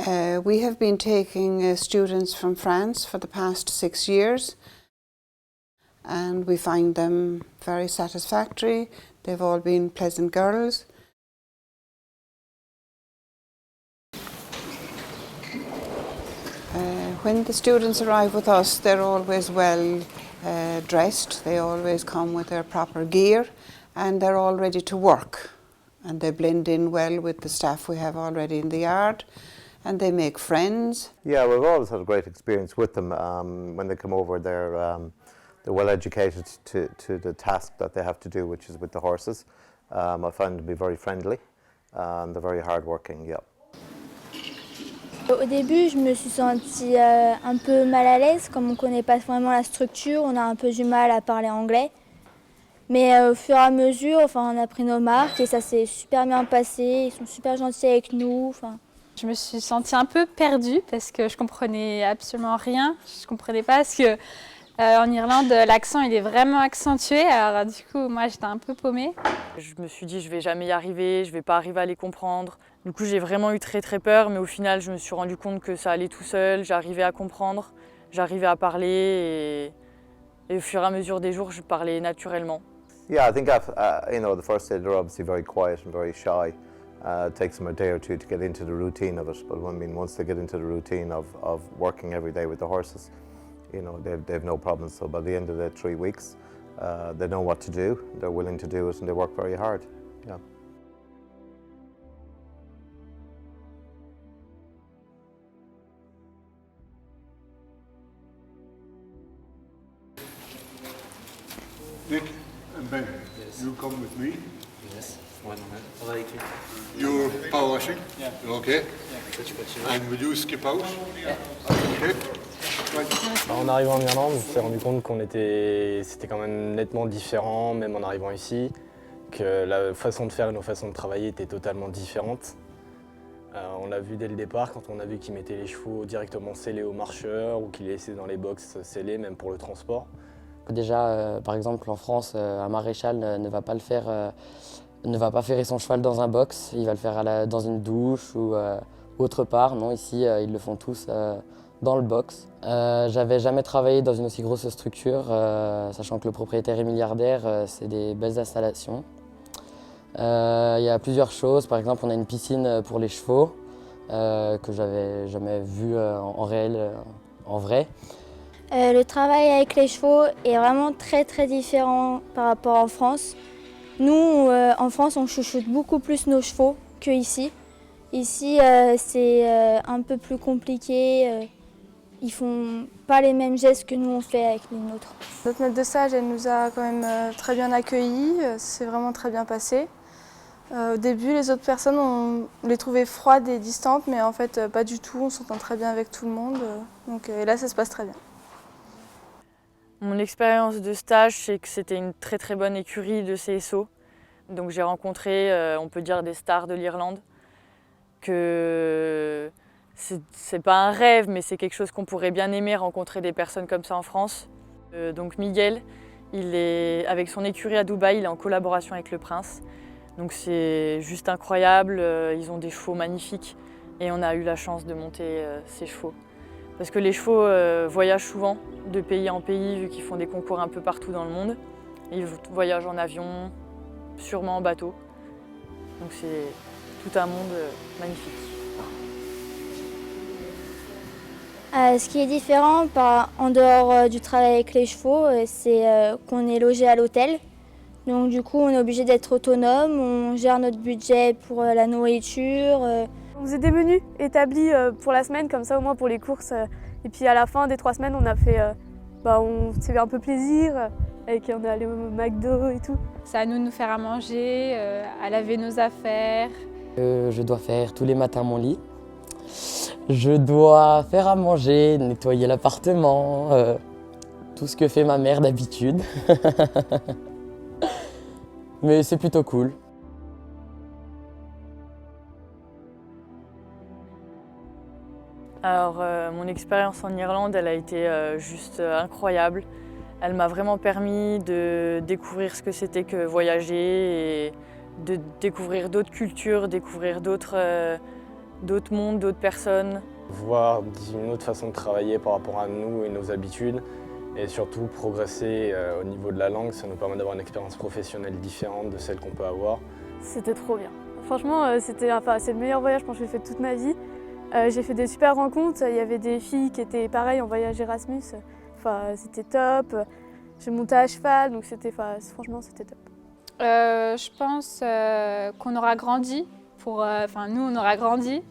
We have been taking students from France for the past 6 years, and we find them very satisfactory. They've all been pleasant girls. When the students arrive with us, they're always well dressed. They always come with their proper gear, and they're all ready to work. And they blend in well with the staff we have already in the yard, and they make friends. Yeah, we've always had a great experience with them. When they come over, they're well educated to the task that they have to do, which is with the horses. I find them to be very friendly, and they're very hard-working, yeah. Au début, je me suis sentie un peu mal à l'aise, comme on ne connaît pas vraiment la structure, on a un peu du mal à parler anglais. Mais au fur et à mesure, on a pris nos marques et ça s'est super bien passé, ils sont super gentils avec nous. Je me suis sentie un peu perdue parce que je comprenais absolument rien. Je comprenais pas parce que en Irlande, l'accent il est vraiment accentué. Alors du coup, moi j'étais un peu paumée. Je me suis dit je vais jamais y arriver, je vais pas arriver à les comprendre. Du coup, j'ai vraiment eu très peur, mais au final, je me suis rendu compte que ça allait tout seul. J'arrivais à comprendre, j'arrivais à parler et au fur et à mesure des jours, je parlais naturellement. Yeah, I think the first day they're obviously very quiet and very shy. It takes them a day or two to get into the routine of it. But once they get into the routine of working every day with the horses, they've no problems. So by the end of the 3 weeks, they know what to do. They're willing to do it, and they work very hard. Yeah. Nick and Ben, yes. You come with me. Yes, one moment. I like it. You're power washing? Yeah. Okay. Yeah. And will you skip out? Yeah. Okay. Right. En arrivant en Irlande, on s'est rendu compte c'était quand même nettement différent, même en arrivant ici, que la façon de faire et nos façons de travailler étaient totalement différentes. On l'a vu dès le départ, quand on a vu qu'ils mettaient les chevaux directement scellés aux marcheurs ou qu'ils les laissaient dans les box scellés, même pour le transport. Déjà, par exemple, en France, un maréchal ne va pas le faire, ne va pas ferrer son cheval dans un box, il va le faire dans une douche ou autre part. Non, ici, ils le font tous dans le box. J'avais jamais travaillé dans une aussi grosse structure, sachant que le propriétaire est milliardaire, c'est des belles installations. Il y a plusieurs choses, par exemple, on a une piscine pour les chevaux, que j'avais jamais vue en réel, en vrai. Le travail avec les chevaux est vraiment très différent par rapport en France. Nous, en France, on chouchoute beaucoup plus nos chevaux qu'ici. Ici, c'est un peu plus compliqué. Ils font pas les mêmes gestes que nous on fait avec les nôtres. Notre maître de stage, elle nous a quand même très bien accueillis. C'est vraiment très bien passé. Au début, les autres personnes, on les trouvait froides et distantes, mais en fait, pas du tout. On s'entend très bien avec tout le monde. Et là, ça se passe très bien. Mon expérience de stage, c'est que c'était une très bonne écurie de CSO. Donc j'ai rencontré, on peut dire, des stars de l'Irlande. Que c'est pas un rêve, mais c'est quelque chose qu'on pourrait bien aimer, rencontrer des personnes comme ça en France. Donc Miguel, avec son écurie à Dubaï, il est en collaboration avec le prince. Donc c'est juste incroyable, ils ont des chevaux magnifiques et on a eu la chance de monter ces chevaux. Parce que les chevaux voyagent souvent de pays en pays, vu qu'ils font des concours un peu partout dans le monde. Ils voyagent en avion, sûrement en bateau. Donc c'est tout un monde magnifique. Ce qui est différent en dehors du travail avec les chevaux, c'est qu'on est logé à l'hôtel. Donc du coup, on est obligé d'être autonome, on gère notre budget pour la nourriture. On faisait des menus établis pour la semaine, comme ça au moins pour les courses. Et puis à la fin des 3 semaines, on a fait, on s'est fait un peu plaisir, on est allé au McDo et tout. C'est à nous de nous faire à manger, à laver nos affaires. Je dois faire tous les matins mon lit. Je dois faire à manger, nettoyer l'appartement, tout ce que fait ma mère d'habitude. Mais c'est plutôt cool. Alors, mon expérience en Irlande, elle a été juste incroyable. Elle m'a vraiment permis de découvrir ce que c'était que voyager et de découvrir d'autres cultures, découvrir d'autres d'autres mondes, d'autres personnes. Voir une autre façon de travailler par rapport à nous et nos habitudes et surtout progresser au niveau de la langue, ça nous permet d'avoir une expérience professionnelle différente de celle qu'on peut avoir. C'était trop bien. Franchement, c'est le meilleur voyage que j'ai fait de toute ma vie. J'ai fait des super rencontres, il y avait des filles qui étaient pareilles en voyage Erasmus. C'était top. J'ai monté à cheval, donc franchement c'était top. Je pense qu'on aura grandi. Nous, on aura grandi.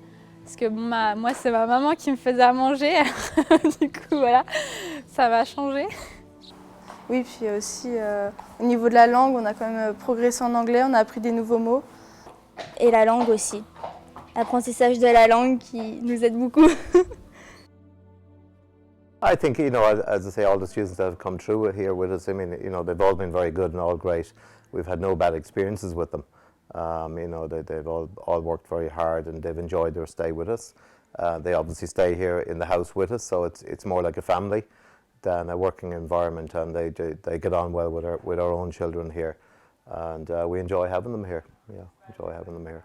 Parce que moi, c'est ma maman qui me faisait à manger. Du coup, voilà, ça va changer. Oui, puis aussi au niveau de la langue, on a quand même progressé en anglais, on a appris des nouveaux mots. Et la langue aussi. L'apprentissage de la langue qui nous aide beaucoup. I think, as I say, all the students that have come through here with us, I mean, they've all been very good and all great. We've had no bad experiences with them. They've all worked very hard and they've enjoyed their stay with us. They obviously stay here in the house with us, so it's more like a family than a working environment, and they get on well with our own children here, and we enjoy having them here. Yeah, enjoy having them here.